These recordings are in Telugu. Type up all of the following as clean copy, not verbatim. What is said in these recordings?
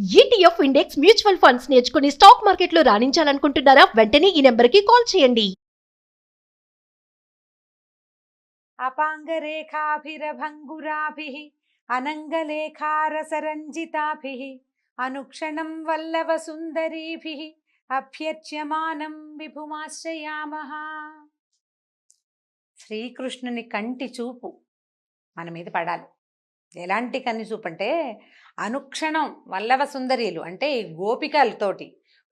ఈటీఎఫ్ ఇండెక్స్ మ్యూచువల్ ఫండ్స్ నేర్చుకుని స్టాక్ మార్కెట్లో రాణించాలనుకుంటున్నారా? వెంటనే ఈ నెంబర్కి కాల్ చేయండి. అపాంగరేఖాభిరభంగురాభిః అనంగలేఖారసరంజితాభిః అనుక్షణం వల్లవ సుందరీభిః అభ్యర్చ్యమానం విభుమాశ్రయామః. శ్రీకృష్ణుని కంటి చూపు మన మీద పడాలి. ఎలాంటి కన్ను చూపు అంటే అనుక్షణం వల్లవ సుందరీలు అంటే ఈ గోపికలతోటి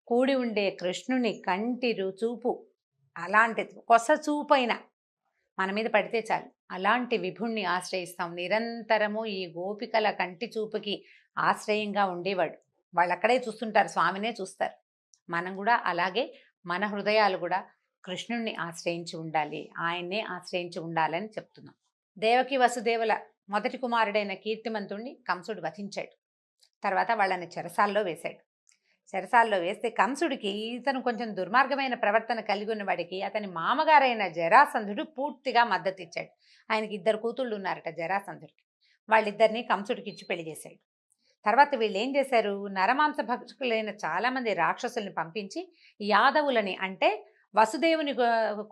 కూడి ఉండే కృష్ణుని కంటి చూపు అలాంటిది కొస చూపైన మన మీద పడితే చాలు. అలాంటి విభుణ్ణి ఆశ్రయిస్తాం. నిరంతరము ఈ గోపికల కంటి చూపుకి ఆశ్రయంగా ఉండేవాడు. వాళ్ళు అక్కడే చూస్తుంటారు, స్వామినే చూస్తారు. మనం కూడా అలాగే మన హృదయాలు కూడా కృష్ణుణ్ణి ఆశ్రయించి ఉండాలి, ఆయన్నే ఆశ్రయించి ఉండాలని చెప్తున్నాం. దేవకి వసుదేవుల మొదటి కుమారుడైన కీర్తిమంతుణ్ణి కంసుడు వధించాడు. తర్వాత వాళ్ళని చెరసాల్లో వేశాడు. చెరసాల్లో వేస్తే కంసుడికి ఇతను కొంచెం దుర్మార్గమైన ప్రవర్తన కలిగి ఉన్నవాడికి అతని మామగారైన జరాసంధుడు పూర్తిగా మద్దతు ఇచ్చాడు. ఆయనకి 2 కూతుళ్ళు ఉన్నారట జరాసంధుడికి. వాళ్ళిద్దరినీ కంసుడికి ఇచ్చి పెళ్లి చేశాడు. తర్వాత వీళ్ళు ఏం చేశారు, నరమాంస భక్షకులైన చాలామంది రాక్షసుల్ని పంపించి యాదవులని అంటే వసుదేవుని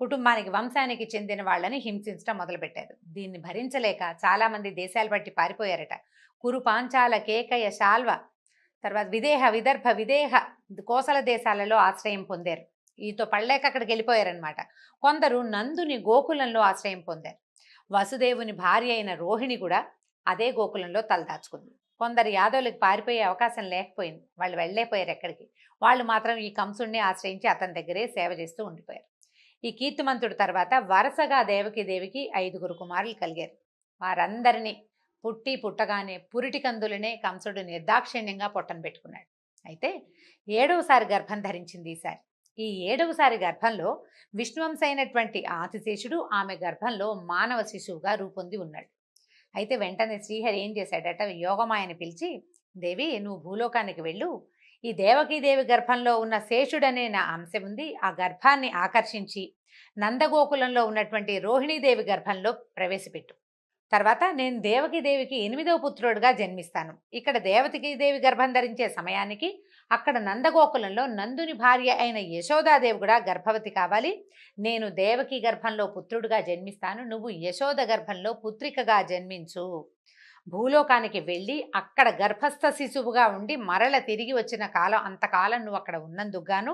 కుటుంబానికి వంశానికి చెందిన వాళ్ళని హింసించడం మొదలుపెట్టారు. దీన్ని భరించలేక చాలామంది దేశాలు బట్టి పారిపోయారట. కురు, పాంచాల, కేకయ, శాల్వ, తర్వాత విదేహ, విదర్భ, విదేహ, కోసల దేశాలలో ఆశ్రయం పొందారు. ఈతో పడలేక అక్కడికి వెళ్ళిపోయారనమాట. కొందరు నందుని గోకులంలో ఆశ్రయం పొందారు. వసుదేవుని భార్య అయిన రోహిణి కూడా అదే గోకులంలో తలదాచుకుంది. కొందరు యాదవులకు పారిపోయే అవకాశం లేకపోయింది, వాళ్ళు వెళ్ళలేకపోయారు ఎక్కడికి. వాళ్ళు మాత్రం ఈ కంసుడిని ఆశ్రయించి అతని దగ్గరే సేవ చేస్తూ ఉండిపోయారు. ఈ కీర్తిమంతుడి తర్వాత వరుసగా దేవికి 5 కుమారులు కలిగారు. వారందరినీ పుట్టగానే పురిటి కందులనే కంసుడు నిర్దాక్షిణ్యంగా పొట్టను పెట్టుకున్నాడు. అయితే 7వసారి గర్భం ధరించింది ఈసారి. ఈ 7వసారి గర్భంలో విష్ణువంశ అయినటువంటి ఆదిశేషుడు ఆమె గర్భంలో మానవ శిశువుగా రూపొంది ఉన్నాడు. అయితే వెంటనే శ్రీహరి ఏం చేశాడట, యోగమాయని పిలిచి, దేవి నువ్వు భూలోకానికి వెళ్ళు, ఈ దేవకీదేవి గర్భంలో ఉన్న శేషుడనే నా అంశ ఉంది, ఆ గర్భాన్ని ఆకర్షించి నందగోకులంలో ఉన్నటువంటి రోహిణీదేవి గర్భంలో ప్రవేశపెట్టు. తర్వాత నేను దేవకీదేవికి 8వ పుత్రుడుగా జన్మిస్తాను. ఇక్కడ దేవకీదేవి గర్భం ధరించే సమయానికి అక్కడ నందగోకులంలో నందుని భార్య అయిన యశోదాదేవి కూడా గర్భవతి కావాలి. నేను దేవకి గర్భంలో పుత్రుడుగా జన్మిస్తాను, నువ్వు యశోద గర్భంలో పుత్రికగా జన్మించు. భూలోకానికి వెళ్ళి అక్కడ గర్భస్థ శిశువుగా ఉండి మరల తిరిగి వచ్చిన కాలం అంతకాలం నువ్వు అక్కడ ఉన్నందుకుగాను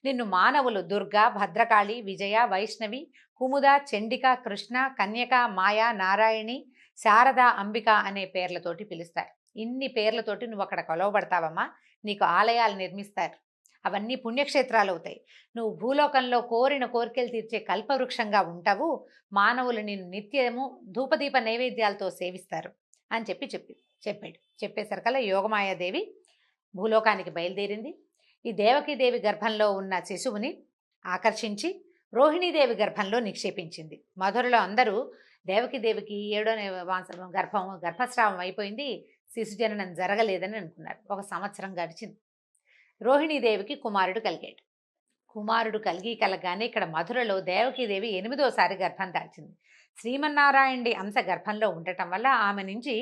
నిన్ను మానవులు దుర్గా, భద్రకాళి, విజయ, వైష్ణవి, కుముద, చండిక, కృష్ణ, కన్యక, మాయా, నారాయణి, శారద, అంబిక అనే పేర్లతోటి పిలుస్తారు. ఇన్ని పేర్లతోటి నువ్వు అక్కడ కొలవబడతావమ్మా. నీకు ఆలయాలు నిర్మిస్తారు, అవన్నీ పుణ్యక్షేత్రాలు అవుతాయి. నువ్వు భూలోకంలో కోరిన కోరికలు తీర్చే కల్పవృక్షంగా ఉంటావు. మానవులు నిన్ను నిత్యము ధూపదీప నైవేద్యాలతో సేవిస్తారు అని చెప్పాడు. చెప్పేసరికల్లా యోగమాయాదేవి భూలోకానికి బయలుదేరింది. ఈ దేవకీదేవి గర్భంలో ఉన్న శిశువుని ఆకర్షించి రోహిణీదేవి గర్భంలో నిక్షేపించింది. మధురలో అందరూ దేవకీదేవికి 7వ గర్భస్రావం అయిపోయింది, శిశుజననం జరగలేదని అనుకున్నారు. 1 సంవత్సరం గడిచింది. రోహిణీదేవికి కుమారుడు కలగానే ఇక్కడ మధురలో దేవకీదేవి 8వసారి గర్భం దాల్చింది. శ్రీమన్నారాయణుడి అంశ గర్భంలో ఉండటం వల్ల ఆమె నుంచి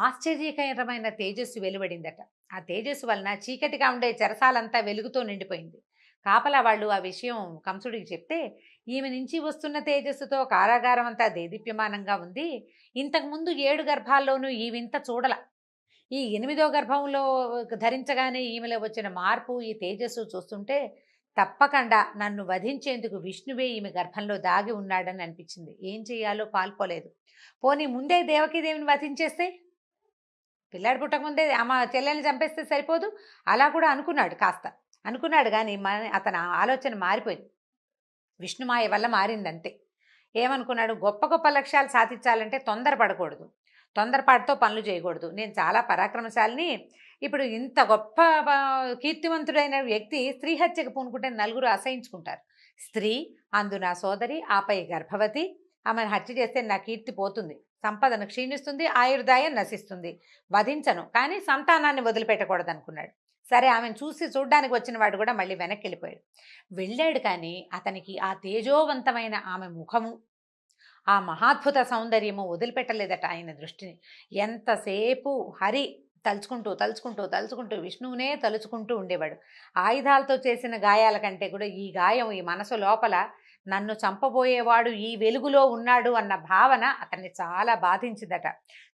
ఆశ్చర్యకరమైన తేజస్సు వెలువడిందట. ఆ తేజస్సు వలన చీకటిగా ఉండే చెరసాలంతా వెలుగుతో నిండిపోయింది. కాపలా వాళ్ళు ఆ విషయం కంసుడికి చెప్తే, ఈమె నుంచి వస్తున్న తేజస్సుతో కారాగారం అంతా దేదీప్యమానంగా ఉంది, ఇంతకుముందు 7 గర్భాల్లోనూ ఈ వింత చూడల. ఈ 8వ గర్భంలో ధరించగానే ఈమెలో వచ్చిన మార్పు, ఈ తేజస్సు చూస్తుంటే తప్పకుండా నన్ను వధించేందుకు విష్ణువే ఈమె గర్భంలో దాగి ఉన్నాడని అనిపించింది. ఏం చేయాలో పాల్పోలేదు. పోనీ ముందే దేవకీదేవిని వధించేస్తే, పిల్లాడు పుట్టకముందే అమ్మ చెల్లెల్ని చంపేస్తే సరిపోదు, అలా కూడా అనుకున్నాడు కానీ అతని ఆలోచన మారిపోయింది. విష్ణుమాయ వల్ల మారిందంతే. ఏమనుకున్నాడు, గొప్ప లక్ష్యాలు సాధించాలంటే తొందరపడకూడదు, తొందరపాటుతో పనులు చేయకూడదు. నేను చాలా పరాక్రమశాలిని. ఇప్పుడు ఇంత గొప్ప కీర్తివంతుడైన వ్యక్తి స్త్రీ హత్యకు పూనుకుంటే 4 అసహించుకుంటారు. స్త్రీ, అందు నా సోదరి, ఆపై గర్భవతి, ఆమెను హత్య చేస్తే నా కీర్తి పోతుంది, సంపదను క్షీణిస్తుంది, ఆయుర్దాయం నశిస్తుంది. వధించను, కానీ సంతానాన్ని వదిలిపెట్టకూడదు అనుకున్నాడు. సరే, ఆమెను చూడ్డానికి వచ్చిన వాడు కూడా మళ్ళీ వెనక్కి వెళ్ళాడు. కానీ అతనికి ఆ తేజోవంతమైన ఆమె ముఖము, ఆ మహాద్భుత సౌందర్యము వదిలిపెట్టలేదట ఆయన దృష్టిని. ఎంతసేపు హరి తలుచుకుంటూ తలుచుకుంటూ తలుచుకుంటూ విష్ణువునే తలుచుకుంటూ ఉండేవాడు. ఆయుధాలతో చేసిన గాయాల కంటే కూడా ఈ గాయం ఈ మనసు లోపల నన్ను చంపబోయేవాడు ఈ వెలుగులో ఉన్నాడు అన్న భావన అతన్ని చాలా బాధించిందట.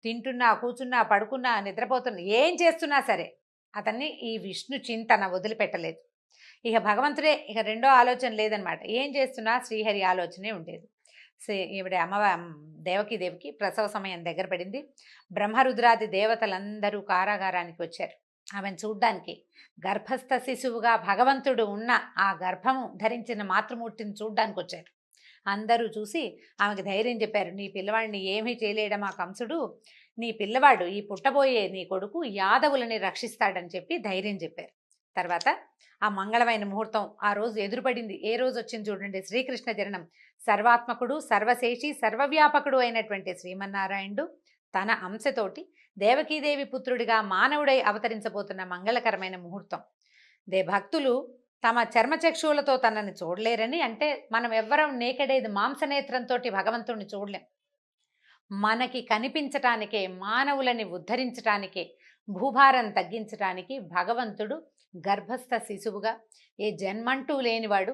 తింటున్నా, కూర్చున్నా, పడుకున్నా, నిద్రపోతున్నా, ఏం చేస్తున్నా సరే అతన్ని ఈ విష్ణు చింతన వదిలిపెట్టలేదు. ఇక భగవంతుడే, ఇక రెండో ఆలోచన లేదనమాట. ఏం చేస్తున్నా శ్రీహరి ఆలోచనే ఉండేది. ఈవిడ దేవకి ప్రసవ సమయం దగ్గర పడింది. బ్రహ్మరుద్రాది దేవతలందరూ కారాగారానికి వచ్చారు ఆమెను చూడ్డానికి. గర్భస్థ శిశువుగా భగవంతుడు ఉన్న ఆ గర్భము ధరించిన మాతృమూర్తిని చూడ్డానికి వచ్చారు. అందరూ చూసి ఆమెకు ధైర్యం చెప్పారు. నీ పిల్లవాడిని ఏమీ చేయలేడమా కంసుడు, నీ పిల్లవాడు ఈ పుట్టబోయే నీ కొడుకు యాదవులని రక్షిస్తాడని చెప్పి ధైర్యం చెప్పారు. తర్వాత ఆ మంగళమైన ముహూర్తం ఆ రోజు ఎదురుపడింది. ఏ రోజు వచ్చింది చూడండి, శ్రీకృష్ణ జననం. సర్వాత్మకుడు, సర్వశేషి, సర్వవ్యాపకుడు అయినటువంటి శ్రీమన్నారాయణుడు తన అంశతోటి దేవకీదేవి పుత్రుడిగా మానవుడై అవతరించబోతున్న మంగళకరమైన ముహూర్తం. భక్తులు తమ చర్మచక్షువులతో తనని చూడలేరని, అంటే మనం ఎవ్వరం నేకడేది మాంసనేత్రంతో భగవంతుడిని చూడలేం. మనకి కనిపించటానికే, మానవులని ఉద్ధరించటానికే, భూభారం తగ్గించటానికి భగవంతుడు గర్భస్థ శిశువుగా, ఏ జన్మంటూ లేనివాడు,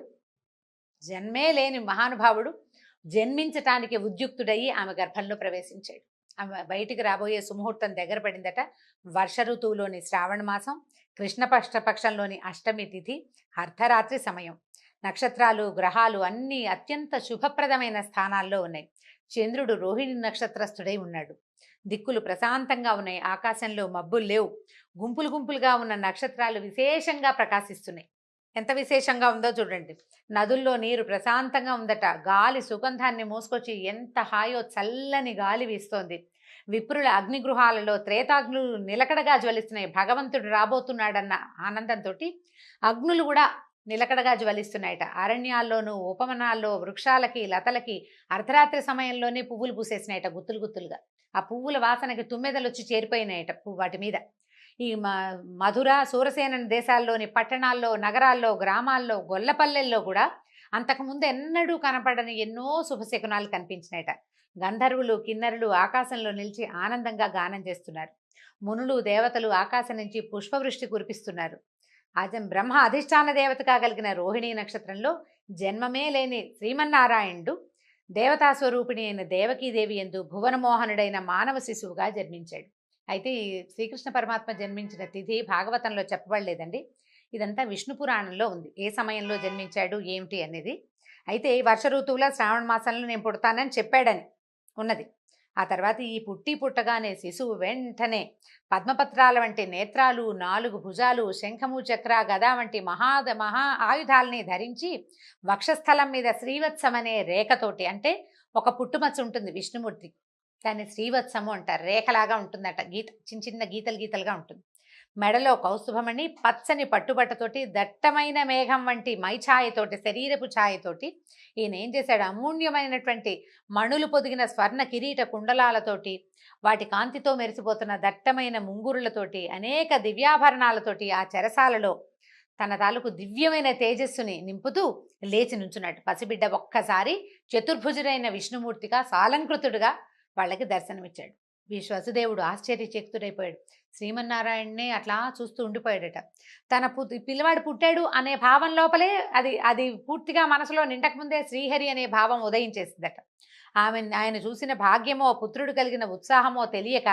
జన్మే లేని మహానుభావుడు జన్మించటానికి ఉద్యుక్తుడయ్యి ఆమె గర్భంలో ప్రవేశించాడు. ఆమె బయటికి రాబోయే సుముహూర్తం దగ్గర పడిందట. వర్ష ఋతువులోని శ్రావణ మాసం, కృష్ణపక్షంలోని అష్టమి తిథి, అర్ధరాత్రి సమయం. నక్షత్రాలు, గ్రహాలు అన్నీ అత్యంత శుభప్రదమైన స్థానాల్లో ఉన్నాయి. చంద్రుడు రోహిణి నక్షత్రస్థుడై ఉన్నాడు. దిక్కులు ప్రశాంతంగా ఉన్నాయి. ఆకాశంలో మబ్బులు లేవు. గుంపులు గుంపులుగా ఉన్న నక్షత్రాలు విశేషంగా ప్రకాశిస్తున్నాయి. ఎంత విశేషంగా ఉందో చూడండి. నదుల్లో నీరు ప్రశాంతంగా ఉందట. గాలి సుగంధాన్ని మోసుకొచ్చి ఎంత హాయో, చల్లని గాలి వీస్తోంది. విప్రుల అగ్నిగృహాలలో త్రేతాగ్నులు నిలకడగా జ్వలిస్తున్నాయి. భగవంతుడు రాబోతున్నాడన్న ఆనందంతో అగ్నులు కూడా నిలకడగా జ్వలిస్తున్నాయట. అరణ్యాల్లోనూ ఉపవనాల్లో వృక్షాలకి, లతలకి అర్ధరాత్రి సమయంలోనే పువ్వులు పూసేసినాయట, గుత్తులు గుత్తులుగా. ఆ పువ్వుల వాసనకి తుమ్మెదలు వచ్చి చేరిపోయినాయట వాటి మీద. ఈ మధుర, సూరసేన దేశాల్లోని పట్టణాల్లో, నగరాల్లో, గ్రామాల్లో, గొల్లపల్లెల్లో కూడా అంతకుముందు ఎన్నడూ కనపడని ఎన్నో శుభశకునాలు కనిపించినాయట. గంధర్వులు, కిన్నరులు ఆకాశంలో నిలిచి ఆనందంగా గానం చేస్తున్నారు. మునులు, దేవతలు ఆకాశం నుంచి పుష్పవృష్టి కురిపిస్తున్నారు. బ్రహ్మ అధిష్టాన దేవతగా కలిగిన రోహిణీ నక్షత్రంలో జన్మమే లేని శ్రీమన్నారాయణుడు దేవతా స్వరూపిణి అయిన దేవకీదేవి యందు భువనమోహనుడైన మానవ శిశువుగా జన్మించాడు. అయితే ఈ శ్రీకృష్ణ పరమాత్మ జన్మించిన తిథి భాగవతంలో చెప్పబడలేదండి. ఇదంతా విష్ణు పురాణంలో ఉంది, ఏ సమయంలో జన్మించాడు ఏమిటి అనేది. అయితే వర్ష ఋతువులో శ్రావణ మాసంలో నేను పుడతానని చెప్పాడని ఉన్నది. ఆ తర్వాత ఈ పుట్టగానే శిశువు వెంటనే పద్మపత్రాల వంటి నేత్రాలు, 4 భుజాలు, శంఖము, చక్ర, గద వంటి మహా ఆయుధాలని ధరించి వక్షస్థలం మీద శ్రీవత్సమనే రేఖతోటి, అంటే ఒక పుట్టుమచ్చ ఉంటుంది విష్ణుమూర్తి, దాన్ని శ్రీవత్సము అంటారు. రేఖలాగా ఉంటుందట, చిన్న చిన్న గీతలుగా ఉంటుంది. మెడలో కౌస్తుభమణి, పచ్చని పట్టుబట్టతోటి, దట్టమైన మేఘం వంటి మైఛాయతోటి, శరీరపు ఛాయతోటి ఈయన ఏం చేశాడు, అమూల్యమైనటువంటి మణులు పొదిగిన స్వర్ణ కిరీట కుండలాలతోటి, వాటి కాంతితో మెరిసిపోతున్న దట్టమైన ముంగురులతోటి, అనేక దివ్యాభరణాలతోటి ఆ చెరసాలలో తన తాలూకు దివ్యమైన తేజస్సుని నింపుతూ లేచి నుంచున్నాడు. పసిబిడ్డ ఒక్కసారి చతుర్భుజుడైన విష్ణుమూర్తిగా సాలంకృతుడుగా వాళ్ళకి దర్శనమిచ్చాడు. వసుదేవుడు ఆశ్చర్యచకితుడైపోయాడు. శ్రీమన్నారాయణనే అట్లా చూస్తూ ఉండిపోయాడట. తన పిల్లవాడు పుట్టాడు అనే భావం లోపలే అది పూర్తిగా మనసులో నిండకముందే శ్రీహరి అనే భావం ఉదయించేసిందట. ఆయన చూసిన భాగ్యమో, పుత్రుడు కలిగిన ఉత్సాహమో తెలియక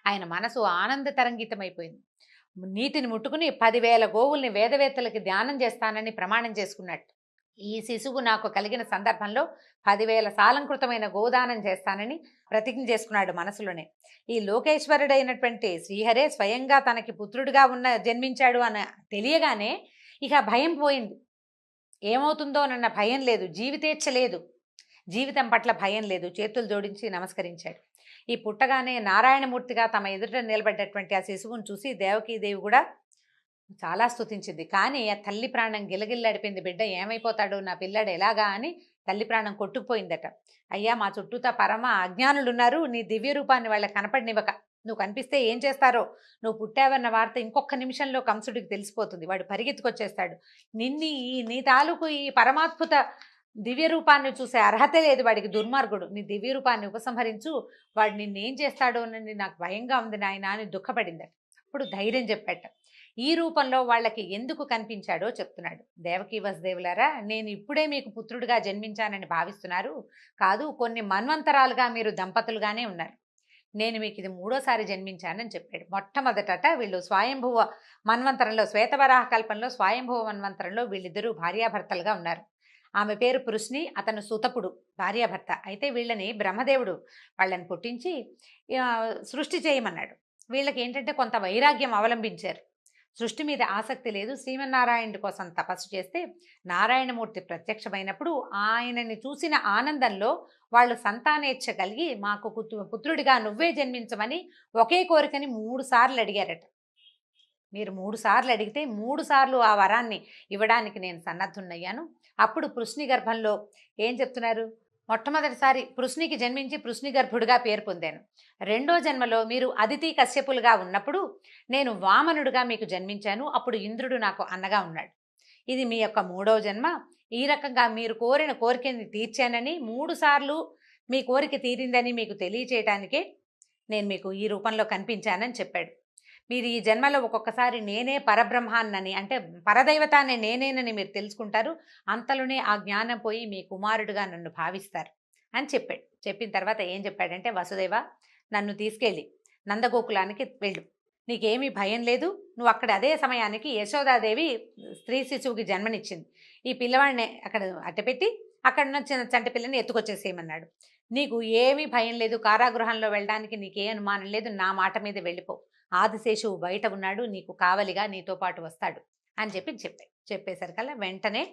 ఆయన మనసు ఆనంద తరంగితమైపోయింది. నీటిని ముట్టుకుని 10,000 గోవుల్ని వేదవేత్తలకి ధ్యానం చేస్తానని ప్రమాణం చేసుకున్నట్టు. ఈ శిశువు నాకు కలిగిన సందర్భంలో 10,000 సాలంకృతమైన గోదానం చేస్తానని ప్రతిజ్ఞ చేసుకున్నాడు మనసులోనే. ఈ లోకేశ్వరుడైనటువంటి శ్రీహరే స్వయంగా తనకి పుత్రుడిగా జన్మించాడు అని తెలియగానే ఇక భయం పోయింది. ఏమవుతుందోనన్న భయం లేదు, జీవితేచ్ఛ లేదు, జీవితం పట్ల భయం లేదు. చేతులు జోడించి నమస్కరించాడు. ఈ పుట్టగానే నారాయణమూర్తిగా తమ ఎదుట నిలబడ్డటువంటి ఆ శిశువును చూసి దేవకీదేవి కూడా చాలా స్తుతించింది. కానీ ఆ తల్లి ప్రాణం గిలగిల్లాడిపోయింది. బిడ్డ ఏమైపోతాడు, నా పిల్లాడు ఎలాగా అని తల్లి ప్రాణం కొట్టుకుపోయిందట. అయ్యా, మా చుట్టూతా పరమ అజ్ఞానులు ఉన్నారు, నీ దివ్య రూపాన్ని వాళ్ళకి కనపడినివ్వక, నువ్వు కనిపిస్తే ఏం చేస్తారో, నువ్వు పుట్టావన్న వార్త ఇంకొక నిమిషంలో కంసుడికి తెలిసిపోతుంది, వాడు పరిగెత్తుకొచ్చేస్తాడు. నీ తాలూకు ఈ పరమాద్భుత దివ్య రూపాన్ని చూసే అర్హత లేదు వాడికి, దుర్మార్గుడు, నీ దివ్య రూపాన్ని ఉపసంహరించు, వాడు నిన్నేం చేస్తాడో అని నాకు భయంగా ఉంది నాయన అని దుఃఖపడిందట. అప్పుడు ధైర్యం చెప్పాట. ఈ రూపంలో వాళ్ళకి ఎందుకు కనిపించాడో చెప్తున్నాడు. దేవకీ వసుదేవులారా, నేను ఇప్పుడే మీకు పుత్రుడిగా జన్మించానని భావిస్తున్నారు. కాదు, కొన్ని మన్వంతరాలుగా మీరు దంపతులుగానే ఉన్నారు. నేను మీకు ఇది మూడోసారి జన్మించానని చెప్పాడు. మొట్టమొదట వీళ్ళు స్వయంభువ మన్వంతరంలో, శ్వేతవరాహ కల్పంలో స్వయంభువ మన్వంతరంలో వీళ్ళిద్దరూ భార్యాభర్తలుగా ఉన్నారు. ఆమె పేరు పృశ్ని, అతను సుతపుడు, భార్యాభర్త. అయితే వీళ్ళని బ్రహ్మదేవుడు వాళ్ళని పుట్టించి సృష్టి చేయమన్నాడు. వీళ్ళకి ఏంటంటే కొంత వైరాగ్యం అవలంబించారు. సృష్టి మీద ఆసక్తి లేదు. శ్రీమన్నారాయణుడి కోసం తపస్సు చేస్తే నారాయణమూర్తి ప్రత్యక్షమైనప్పుడు ఆయనని చూసిన ఆనందంలో వాళ్ళు సంతానేచ్ఛ కలిగి మాకు పుత్రుడిగా నువ్వే జన్మించమని ఒకే కోరికని 3 సార్లు అడిగారట. మీరు 3 సార్లు అడిగితే 3 సార్లు ఆ వరాన్ని ఇవ్వడానికి నేను సన్నద్ధున్నయ్యాను. అప్పుడు పృశ్ని గర్భంలో ఏం చెప్తున్నారు? మొట్టమొదటిసారి పృశ్నికి జన్మించి పృశ్ని గర్భుడిగా పేరు పొందాను. రెండో జన్మలో మీరు అదితి కశ్యపులుగా ఉన్నప్పుడు నేను వామనుడిగా మీకు జన్మించాను. అప్పుడు ఇంద్రుడు నాకు అన్నగా ఉన్నాడు. ఇది మీ యొక్క 3వ జన్మ. ఈ రకంగా మీరు కోరిన కోరికని తీర్చానని, 3 సార్లు మీ కోరిక తీరిందని మీకు తెలియచేయటానికే నేను మీకు ఈ రూపంలో కనిపించానని చెప్పాడు. మీరు ఈ జన్మలో ఒక్కొక్కసారి నేనే పరబ్రహ్మాన్నని, అంటే పరదైవతాన్ని నేనేనని మీరు తెలుసుకుంటారు. అంతలోనే ఆ జ్ఞానం పోయి మీ కుమారుడుగా నన్ను భావిస్తారు అని చెప్పాడు. చెప్పిన తర్వాత ఏం చెప్పాడంటే, వసుదేవ, నన్ను తీసుకెళ్ళి నందగోకులానికి వెళ్ళు. నీకేమీ భయం లేదు. నువ్వు అక్కడ అదే సమయానికి యశోదాదేవి స్త్రీ శిశువుకి జన్మనిచ్చింది. ఈ పిల్లవాడిని అక్కడ అట్టపెట్టి అక్కడ ఉన్న చిన్న చంటి పిల్లని ఎత్తుకొచ్చేసేయమన్నాడు. నీకు ఏమీ భయం లేదు. కారాగృహంలో వెళ్ళడానికి నీకే అనుమానం లేదు. నా మాట మీద వెళ్ళిపో. ఆదిశేషువు బయట ఉన్నాడు, నీకు కావలిగా నీతో పాటు వస్తాడు అని చెప్పేసరికల్లా వెంటనే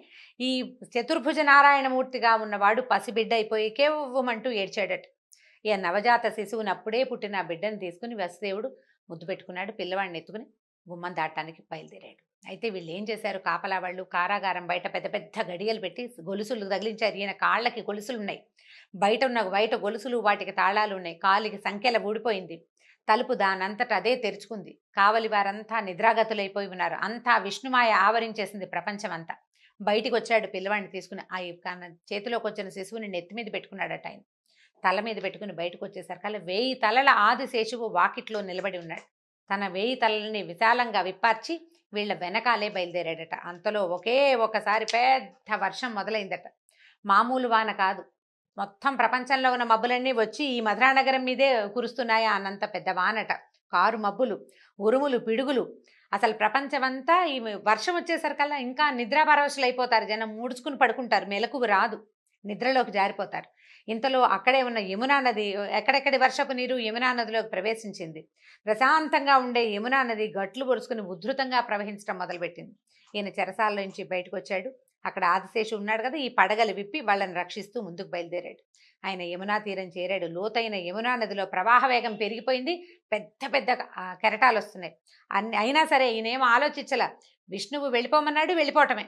ఈ చతుర్భుజ నారాయణమూర్తిగా ఉన్నవాడు పసిబిడ్డ అయిపోయి కేవ్వమంటూ ఏడ్చాడట. ఈ నవజాత శిశువుని, అప్పుడే పుట్టిన ఆ బిడ్డను తీసుకుని వసుదేవుడు ముద్దు పెట్టుకున్నాడు. పిల్లవాడిని ఎత్తుకుని గుమ్మం దాటానికి బయలుదేరాడు. అయితే వీళ్ళు ఏం చేశారు? కాపలా వాళ్ళు కారాగారం బయట పెద్ద పెద్ద గడియలు పెట్టి గొలుసులు తగిలించారు. ఈయన కాళ్ళకి గొలుసులు ఉన్నాయి, బయట గొలుసులు, వాటికి తాళాలు ఉన్నాయి. కాలికి సంఖ్యల ఊడిపోయింది. తలుపు దానంతట అదే తెరుచుకుంది. కావలి వారంతా నిద్రాగతులైపోయి ఉన్నారు. అంతా విష్ణుమాయ ఆవరించేసింది ప్రపంచం అంతా. బయటికి వచ్చాడు పిల్లవాడిని తీసుకుని. ఆ చేతిలోకి వచ్చిన శిశువుని నెత్తి మీద పెట్టుకున్నాడట. ఆయన తల మీద పెట్టుకుని బయటకు వచ్చేసరికల్లా 1000 తలల ఆదిశేషువు వాకిట్లో నిలబడి ఉన్నాడు. తన 1000 తలల్ని విశాలంగా విప్పార్చి వీళ్ళ వెనకాలే బయలుదేరాడట. అంతలో ఒకసారి పెద్ద వర్షం మొదలైందట. మామూలు వాన కాదు. మొత్తం ప్రపంచంలో ఉన్న మబ్బులన్నీ వచ్చి ఈ మధురానగరం మీదే కురుస్తున్నాయి అన్నంత పెద్ద వానట. కారు మబ్బులు, ఉరుములు, పిడుగులు. అసలు ప్రపంచమంతా ఈ వర్షం వచ్చేసరికల్లా ఇంకా నిద్రాపరవశులు అయిపోతారు. జనం ముడుచుకుని పడుకుంటారు. మెలకువ రాదు, నిద్రలోకి జారిపోతారు. ఇంతలో అక్కడే ఉన్న యమునా నది, ఎక్కడెక్కడి వర్షపు నీరు యమునా నదిలోకి ప్రవేశించింది. ప్రశాంతంగా ఉండే యమునా నది గట్లు పొరుచుకుని ఉధృతంగా ప్రవహించడం మొదలుపెట్టింది. ఈయన చెరసాల నుంచి బయటకు వచ్చాడు. అక్కడ ఆదిశేషు ఉన్నాడు కదా, ఈ పడగలు విప్పి వాళ్ళని రక్షిస్తూ ముందుకు బయలుదేరాడు. ఆయన యమునా తీరం చేరాడు. లోతైన యమునా నదిలో ప్రవాహ వేగం పెరిగిపోయింది. పెద్ద పెద్ద కెరటాలు వస్తున్నాయి. అయినా సరే ఈయనేమో ఆలోచించలా. విష్ణువు వెళ్ళిపోమన్నాడు, వెళ్ళిపోవటమే.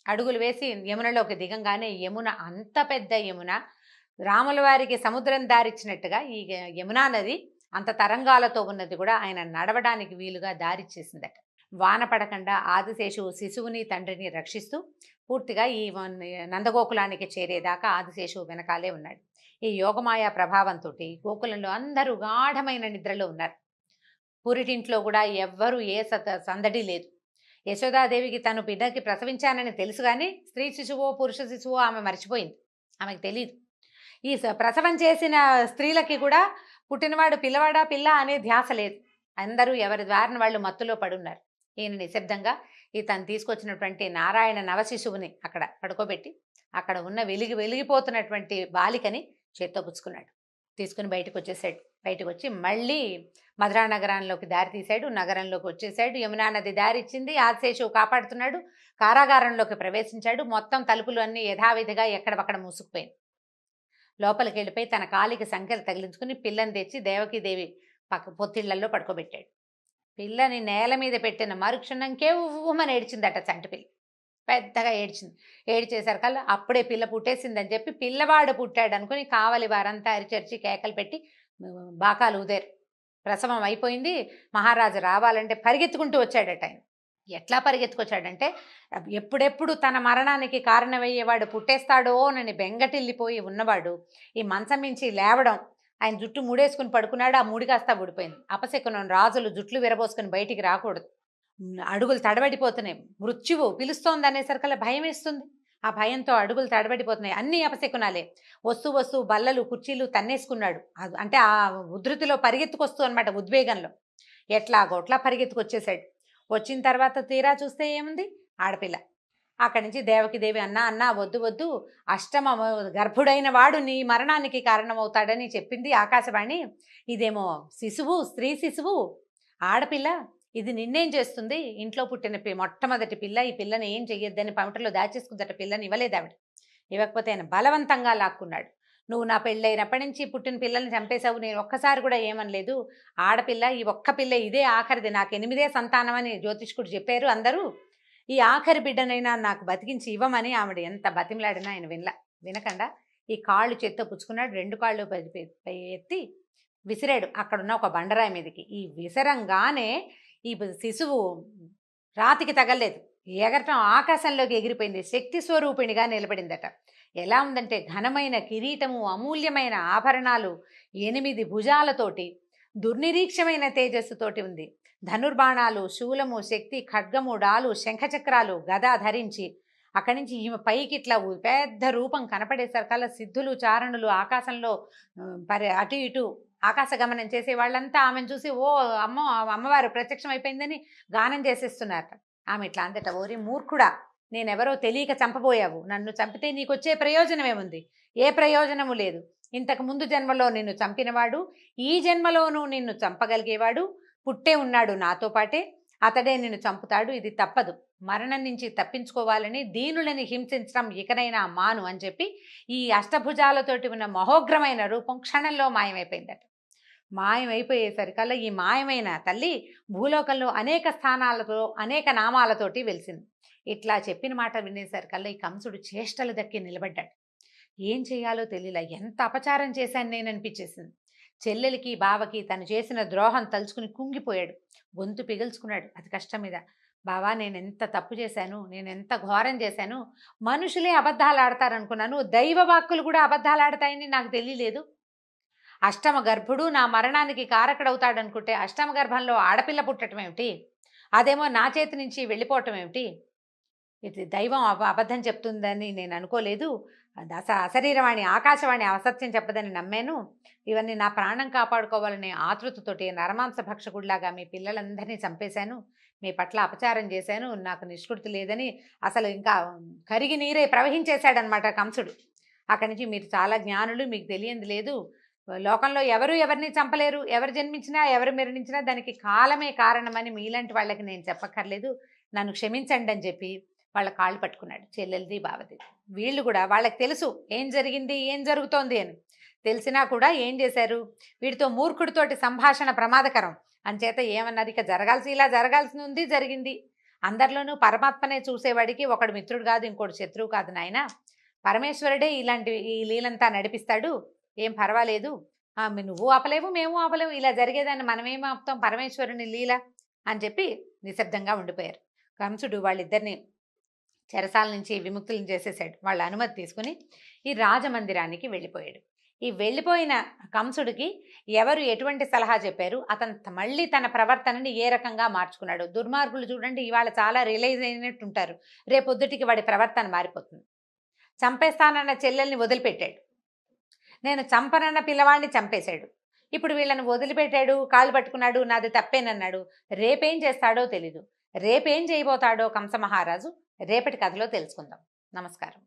అడుగులు వేసి యమునలోకి దిగంగానే యమున, అంత పెద్ద యమున, రాముల వారికి సముద్రం దారిచ్చినట్టుగా ఈ యమునా నది అంత తరంగాలతో ఉన్నది కూడా ఆయన నడవడానికి వీలుగా దారిచ్చేసిందట. వాన పడకుండా ఆదిశేషువు శిశువుని తండ్రిని రక్షిస్తూ పూర్తిగా ఈ నందగోకులానికి చేరేదాకా ఆదిశేషువు వెనకాలే ఉన్నాడు. ఈ యోగమాయ ప్రభావంతో గోకులంలో అందరూ గాఢమైన నిద్రలో ఉన్నారు. పురిటింట్లో కూడా ఎవ్వరూ ఏ సందడి లేదు. యశోదాదేవికి తను బిడ్డకి ప్రసవించానని తెలుసు, కానీ స్త్రీ శిశువో పురుష శిశువో ఆమె మర్చిపోయింది. ఆమెకు తెలియదు. ఈ ప్రసవం చేసిన స్త్రీలకి కూడా పుట్టినవాడు పిల్లవాడా పిల్ల అనే ధ్యాస లేదు. అందరూ ఎవరి ద్వారాన వాళ్ళు మత్తులో పడున్నారు. ఈయన నిశ్శబ్దంగా తను తీసుకొచ్చినటువంటి నారాయణ నవశిశువుని అక్కడ పడుకోబెట్టి అక్కడ ఉన్న వెలిగిపోతున్నటువంటి బాలికని చేత్తో పుచ్చుకున్నాడు. తీసుకుని బయటకు వచ్చేసాడు. బయటకు వచ్చి మళ్ళీ మధురా నగరంలోకి దారి తీశాడు. నగరంలోకి వచ్చేసాడు. యమునా నది దారి ఇచ్చింది. ఆదిశేషువు కాపాడుతున్నాడు. కారాగారంలోకి ప్రవేశించాడు. మొత్తం తలుపులు అన్నీ యథావిధిగా ఎక్కడపక్కడ మూసుకుపోయింది. లోపలికి వెళ్ళిపోయి తన కాలికి సంఖ్యలు తగిలించుకుని పిల్లని తెచ్చి దేవకీదేవి పొత్తిళ్లలో పడుకోబెట్టాడు. పిల్లని నేల మీద పెట్టిన మరుక్షణంకే ఉవ్వుమని ఏడ్చిందట చంటి పిల్ల. పెద్దగా ఏడ్చింది. ఏడ్చేసరికల్లా అప్పుడే పిల్ల పుట్టేసిందని చెప్పి పిల్లవాడు పుట్టాడు అనుకుని కావలి వారంతా అరిచరిచి కేకలు పెట్టి బాకాలు ఊదారు. ప్రసవం అయిపోయింది. మహారాజు రావాలంటే పరిగెత్తుకుంటూ వచ్చాడట. ఆయన ఎట్లా పరిగెత్తుకొచ్చాడంటే, ఎప్పుడెప్పుడు తన మరణానికి కారణమయ్యేవాడు పుట్టేస్తాడో అని బెంగటిల్లిపోయి ఉన్నవాడు ఈ మంచం మించి లేవడం, ఆయన జుట్టు ముడేసుకుని పడుకున్నాడు. ఆ ముడి కాస్త ఊడిపోయింది. అపశకునం, రాజులు జుట్లు విరబోసుకుని బయటికి రాకూడదు. అడుగులు తడబడిపోతున్నాయి. మృత్యువు పిలుస్తోంది అనేసరికల్లా భయం వేస్తుంది. ఆ భయంతో అడుగులు తడబడిపోతున్నాయి. అన్నీ అపశకునాలే. వస్తూ వస్తూ బల్లలు కుర్చీలు తన్నేసుకున్నాడు. అంటే ఆ ఉధృతిలో పరిగెత్తుకొస్తూ అనమాట, ఉద్వేగంలో ఎట్లాగోట్లా పరిగెత్తుకొచ్చేసాడు. వచ్చిన తర్వాత తీరా చూస్తే ఏముంది, ఆడపిల్ల. అక్కడి నుంచి దేవకిదేవి, అన్నా అన్నా వద్దు వద్దు, అష్టమ గర్భుడైన వాడు నీ మరణానికి కారణమవుతాడని చెప్పింది ఆకాశవాణి. ఇదేమో శిశువు, స్త్రీ శిశువు, ఆడపిల్ల, ఇది నిన్నేం చేస్తుంది? ఇంట్లో పుట్టిన మొట్టమొదటి పిల్ల, ఈ పిల్లని ఏం చెయ్యొద్దని పమిటలో దాచేసుకుందట. పిల్లని ఇవ్వలేదు ఆవిడ. ఇవ్వకపోతే ఆయన బలవంతంగా లాక్కున్నాడు. నువ్వు నా పెళ్ళైనప్పటి నుంచి పుట్టిన పిల్లల్ని చంపేశావు, నేను ఒక్కసారి కూడా ఏమనలేదు. ఆడపిల్ల, ఈ ఒక్క పిల్ల ఇదే ఆఖరిది, నాకు 8దే సంతానం అని జ్యోతిష్కుడు చెప్పారు అందరూ. ఈ ఆఖరి బిడ్డనైనా నాకు బతికించి ఇవ్వమని ఆవిడ ఎంత బతిమలాడినా ఆయన వినకుండా ఈ కాళ్ళు చేత్తో పుచ్చుకున్నాడు. 2 కాళ్ళు పై ఎత్తి విసిరాడు అక్కడున్న ఒక బండరాయి మీదకి. ఈ విసరంగానే ఈ శిశువు రాతికి తగలేదు, ఎగరటం ఆకాశంలోకి ఎగిరిపోయింది. శక్తి స్వరూపిణిగా నిలబడిందట. ఎలా ఉందంటే ఘనమైన కిరీటము, అమూల్యమైన ఆభరణాలు, 8 భుజాలతోటి, దుర్నిరీక్షమైన తేజస్సుతోటి ఉంది. ధనుర్బాణాలు, శూలము, శక్తి, ఖడ్గము, డాలు, శంఖచక్రాలు, గద ధరించి అక్కడి నుంచి ఈమె పైకి ఇట్లా పెద్ద రూపం కనపడేసరికల్లా సిద్ధులు, చారణులు ఆకాశంలో అటు ఇటు ఆకాశ గమనం చేసే వాళ్ళంతా ఆమెను చూసి ఓ అమ్మవారు ప్రత్యక్షం అయిపోయిందని గానం చేసేస్తున్నారట. ఆమె ఇట్లా అందట, ఓరి మూర్ఖుడా, నేనెవరో తెలియక చంపబోయావు. నన్ను చంపితే నీకొచ్చే ప్రయోజనమేముంది? ఏ ప్రయోజనము లేదు. ఇంతకు ముందు జన్మలో నిన్ను చంపినవాడు ఈ జన్మలోనూ నిన్ను చంపగలిగేవాడు పుట్టే ఉన్నాడు నాతో పాటే. అతడే నిన్ను చంపుతాడు. ఇది తప్పదు. మరణం నుంచి తప్పించుకోవాలని దీనులని హింసించడం ఇకనైనా మాను అని చెప్పి ఈ అష్టభుజాలతోటి ఉన్న మహోగ్రమైన రూపం క్షణంలో మాయమైపోయిందట. మాయమైపోయేసరికల్లా ఈ మాయమైన తల్లి భూలోకంలో అనేక స్థానాలతో అనేక నామాలతోటి వెలిసింది. ఇట్లా చెప్పిన మాట వినేసరికల్లా ఈ కంసుడు చేష్టలు దక్కి నిలబడ్డాడు. ఏం చేయాలో తెలియలా. ఎంత అపచారం చేశాను నేను అనిపించేసింది. చెల్లెలికి బావకి తను చేసిన ద్రోహం తలుచుకుని కుంగిపోయాడు. గొంతు పిగుల్చుకున్నాడు అతి కష్టం మీద. బావా, నేను ఎంత తప్పు చేశాను, నేను ఎంత ఘోరం చేశాను. మనుషులే అబద్ధాలు ఆడతారనుకున్నాను, దైవ వాక్కులు కూడా అబద్ధాలు ఆడతాయని నాకు తెలియలేదు. అష్టమ గర్భుడు నా మరణానికి కారకుడవుతాడు అనుకుంటే అష్టమ గర్భంలో ఆడపిల్ల పుట్టడం ఏమిటి? అదేమో నా చేతి నుంచి వెళ్ళిపోవటం ఏమిటి? ఇది దైవం అబద్ధం చెప్తుందని నేను అనుకోలేదు. అశరీరవాణి ఆకాశవాణి అసత్యం చెప్పదని నమ్మాను. ఇవన్నీ నా ప్రాణం కాపాడుకోవాలనే ఆతృతతోటి నరమాంస భక్షకుడిలాగా మీ పిల్లలందరినీ చంపేశాను. మీ పట్ల అపచారం చేశాను. నాకు నిష్కృతి లేదని అసలు ఇంకా కరిగి నీరే ప్రవహించేశాడనమాట కంసుడు. అక్కడి నుంచి మీరు చాలా జ్ఞానులు, మీకు తెలియంది లేదు. లోకంలో ఎవరు ఎవరిని చంపలేరు. ఎవరు జన్మించినా ఎవరు మరణించినా దానికి కాలమే కారణమని మీలాంటి వాళ్ళకి నేను చెప్పక్కర్లేదు. నన్ను క్షమించండి అని చెప్పి వాళ్ళ కాళ్ళు పట్టుకున్నాడు, చెల్లెలది బావది. వీళ్ళు కూడా వాళ్ళకి తెలుసు ఏం జరిగింది, ఏం జరుగుతోంది అని. తెలిసినా కూడా ఏం చేశారు, వీడితో మూర్ఖుడితోటి సంభాషణ ప్రమాదకరం అంచేత ఏమన్నారు, ఇక ఇలా జరగాల్సి ఉంది, జరిగింది. అందరిలోనూ పరమాత్మనే చూసేవాడికి ఒకడు మిత్రుడు కాదు, ఇంకోటి శత్రువు కాదు నాయన. పరమేశ్వరుడే ఈ లీలంతా నడిపిస్తాడు, ఏం పర్వాలేదు. నువ్వు ఆపలేవు, మేము ఆపలేవు, ఇలా జరిగేదాన్ని మనమేం ఆపుతాం, పరమేశ్వరుని లీల అని చెప్పి నిశ్శబ్దంగా ఉండిపోయారు. కంసుడు వాళ్ళిద్దరిని చెరసాల నుంచి విముక్తులను చేసేసాడు. వాళ్ళ అనుమతి తీసుకుని ఈ రాజమందిరానికి వెళ్ళిపోయాడు. ఈ వెళ్ళిపోయిన కంసుడికి ఎవరు ఎటువంటి సలహా చెప్పారు, అతను మళ్ళీ తన ప్రవర్తనని ఏ రకంగా మార్చుకున్నాడు. దుర్మార్గులు చూడండి, ఇవాళ చాలా రియలైజ్ అయినట్టుంటారు, రేపొద్దుటికి వాడి ప్రవర్తన మారిపోతుంది. చంపేస్తానన్న చెల్లెల్ని వదిలిపెట్టాడు, నేను చంపనన్న పిల్లవాడిని చంపేశాడు. ఇప్పుడు వీళ్ళని వదిలిపెట్టాడు, కాళ్ళు పట్టుకున్నాడు, నాది తప్పేనన్నాడు. రేపేం చేస్తాడో తెలీదు. రేపేం చేయబోతాడో కంస మహారాజు రేపటి కథలో తెలుసుకుందాం. నమస్కారం.